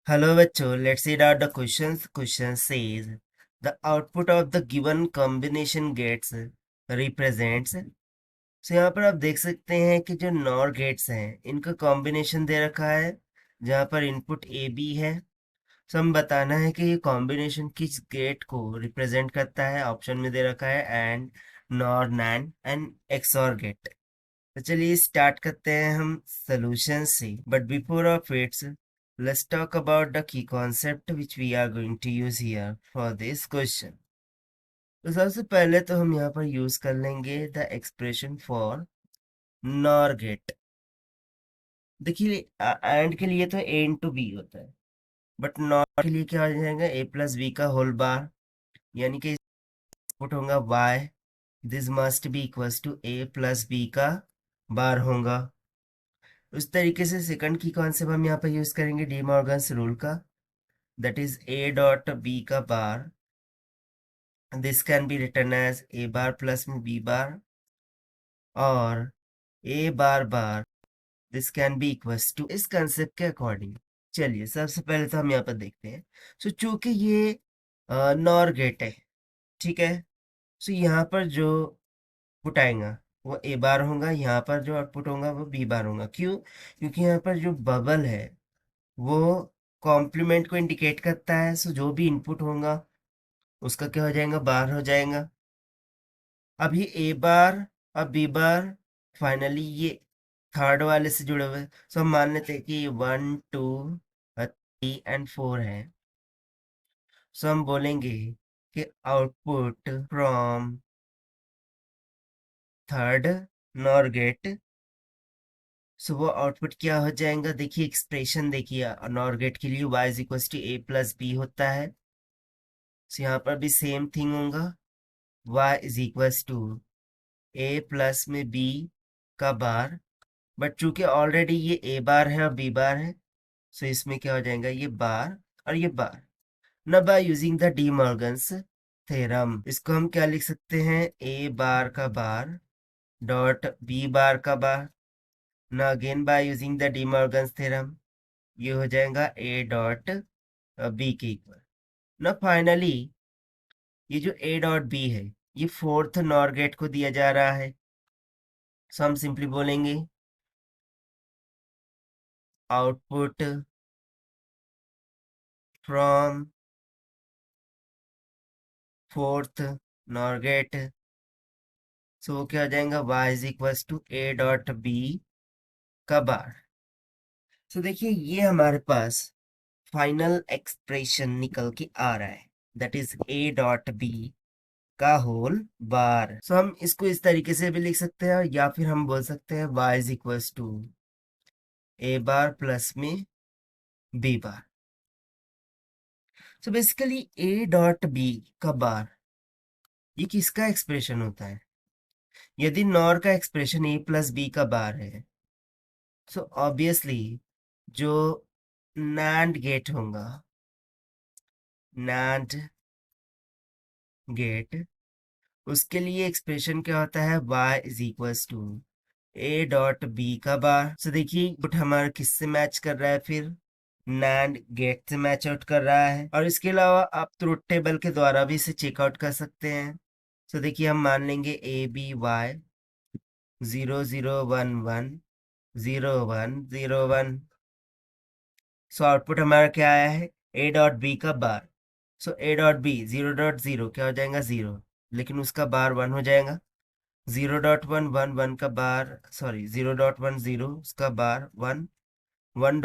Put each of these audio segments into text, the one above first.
Hello बच्चों, let's read out the questions. Question says the output of the given combination gets represents. So यहाँ पर आप देख सकते हैं कि जो नॉर गेट्स हैं इनका कॉम्बिनेशन दे रखा है जहाँ पर इनपुट ए बी है। सो हम बताना है कि ये कॉम्बिनेशन किस गेट को रिप्रेजेंट करता है। ऑप्शन में दे रखा है AND, NOR, NAND and XOR gate. तो चलिए स्टार्ट करते हैं हम सॉल्यूशन से, but before of it's let's talk about the key concept which we are going to use here for this question. तो सबसे पहले तो हम यहाँ पर यूज कर लेंगे the expression for NOR gate. देखिए एंड के लिए तो ए इंटू बी होता है, बट नॉर के लिए क्या हो जाएगा ए प्लस बी का होल बार, यानी कि इनपुट होगा Y, this must be equals to A plus B का बार होगा। उस तरीके से सेकंड की कॉन्सेप्ट हम यहाँ पर यूज करेंगे डी मॉर्गन्स रूल का, that is A dot B का bar, this can be written as A bar plus में बी बार, और A bar bar this can be equals to. इस कंसेप्ट के अकॉर्डिंग चलिए सबसे पहले तो हम यहाँ पर देखते हैं। सो चूंकि ये नॉर गेट है, ठीक है, सो यहाँ पर जो पुट आएगा वो ए बार होगा, यहाँ पर जो आउटपुट होगा वो बी बार होगा। क्यों? क्योंकि यहाँ पर जो बबल है वो कॉम्प्लीमेंट को इंडिकेट करता है। सो जो भी इनपुट होगा उसका क्या हो जाएगा, बार हो जाएगा। अभी ए बार और बी बार फाइनली ये थर्ड वाले से जुड़े हुए, सो हम मान लेते हैं कि 1 2 3 एंड 4 है। सो हम बोलेंगे कि output from third NOR gate, so वो आउटपुट क्या हो जाएगा। देखिए एक्सप्रेशन देखिए, नॉर गेट के लिए y is equal to A plus B होता है। सो यहाँ पर भी सेम थिंग होगा, y is equal to A plus में बी का बार, बट चूंकि ऑलरेडी ये ए बार है और बी बार है, सो इसमें क्या हो जाएगा, ये बार और ये बार। न by using the D Morgan's theorem, इसको हम क्या लिख सकते हैं, ए बार का बार डॉट बी बार का बार। न again by using the D Morgan's theorem, ये हो जाएगा ए डॉट बी के इक्वल। न फाइनली ये जो ए डॉट बी है ये फोर्थ नॉर गेट को दिया जा रहा है। सो हम सिंपली बोलेंगे output from fourth NOR gate, so क्या हो जाएगा, y is equal to A dot B का बार। सो देखिए ये हमारे पास फाइनल एक्सप्रेशन निकल के आ रहा है, that is A dot B का होल बार। सो हम इसको इस तरीके से भी लिख सकते हैं, या फिर हम बोल सकते हैं y is equal to A bar plus में B bar. So basically A dot B का बार ये किसका एक्सप्रेशन होता है? यदि नॉर का एक्सप्रेशन ए प्लस बी का बार है, सो ऑब्वियसली जो नैंड गेट होगा, नैंड गेट, उसके लिए एक्सप्रेशन क्या होता है, y is equal to A dot B का बार। सो देखिए इनपुट हमारा किससे मैच कर रहा है, फिर नैंड गेट से मैच आउट कर रहा है। और इसके अलावा आप ट्रुथ टेबल के द्वारा भी इसे चेकआउट कर सकते हैं। सो देखिए हम मान लेंगे A B Y 0 0 1 1 0 1 0 1। So output हमारा क्या आया है, ए डॉट बी का बार। सो ए डॉट बी 0 0 क्या हो जाएगा, 0, लेकिन उसका बार 1 हो जाएगा। 0 1 1 का बार, सॉरी 0 1 0 उसका बार 1, 1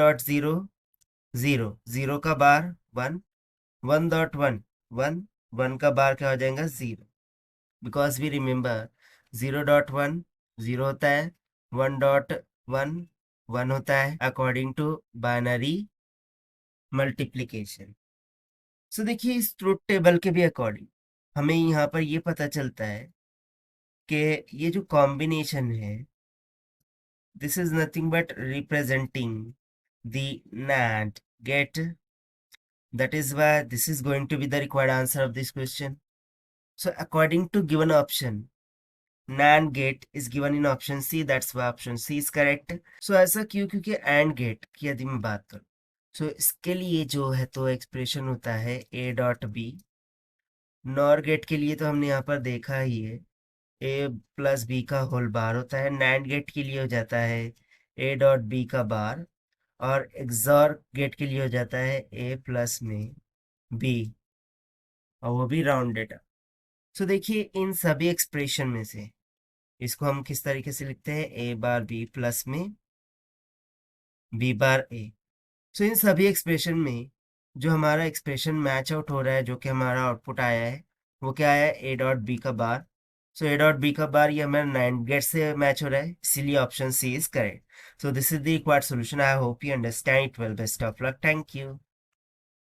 0 0 का बार 1, 1 1 1 का बार क्या हो जाएगा, 0, बिकॉज वी रिमेंबर 0 1 0 होता है, 1 1 होता है अकॉर्डिंग टू बाइनरी मल्टीप्लीकेशन। सो देखिए इस ट्रुथ टेबल के भी अकॉर्डिंग हमें यहाँ पर ये पता चलता है कि ये जो कॉम्बिनेशन है, this is nothing but representing the NAND gate. That is why this is going to be the required answer of this question. So according to given option, NAND gate is given in option C. That's why option C is correct. So ऐसा क्यों? क्योंकि AND gate की यदि मैं बात करूँ, सो इसके लिए जो है तो एक्सप्रेशन होता है A dot B. NOR gate के लिए तो हमने यहाँ पर देखा ही है, ए प्लस बी का होल बार होता है। नैंड गेट के लिए हो जाता है ए डॉट बी का बार, और एक्सॉर गेट के लिए हो जाता है ए प्लस में बी, और वो भी राउंड डेटा। सो देखिए इन सभी एक्सप्रेशन में से इसको हम किस तरीके से लिखते हैं, ए बार बी प्लस में बी बार ए। सो इन सभी एक्सप्रेशन में जो हमारा एक्सप्रेशन मैच आउट हो रहा है, जो कि हमारा आउटपुट आया है, वो क्या आया है, ए डॉट बी का बार। सो ए डॉट बी का बार ये हमारा 9 गेट से मैच हो रहा है, इसीलिए option C is correct. So this is the required solution. I hope you understand it well. Best of luck. Thank you.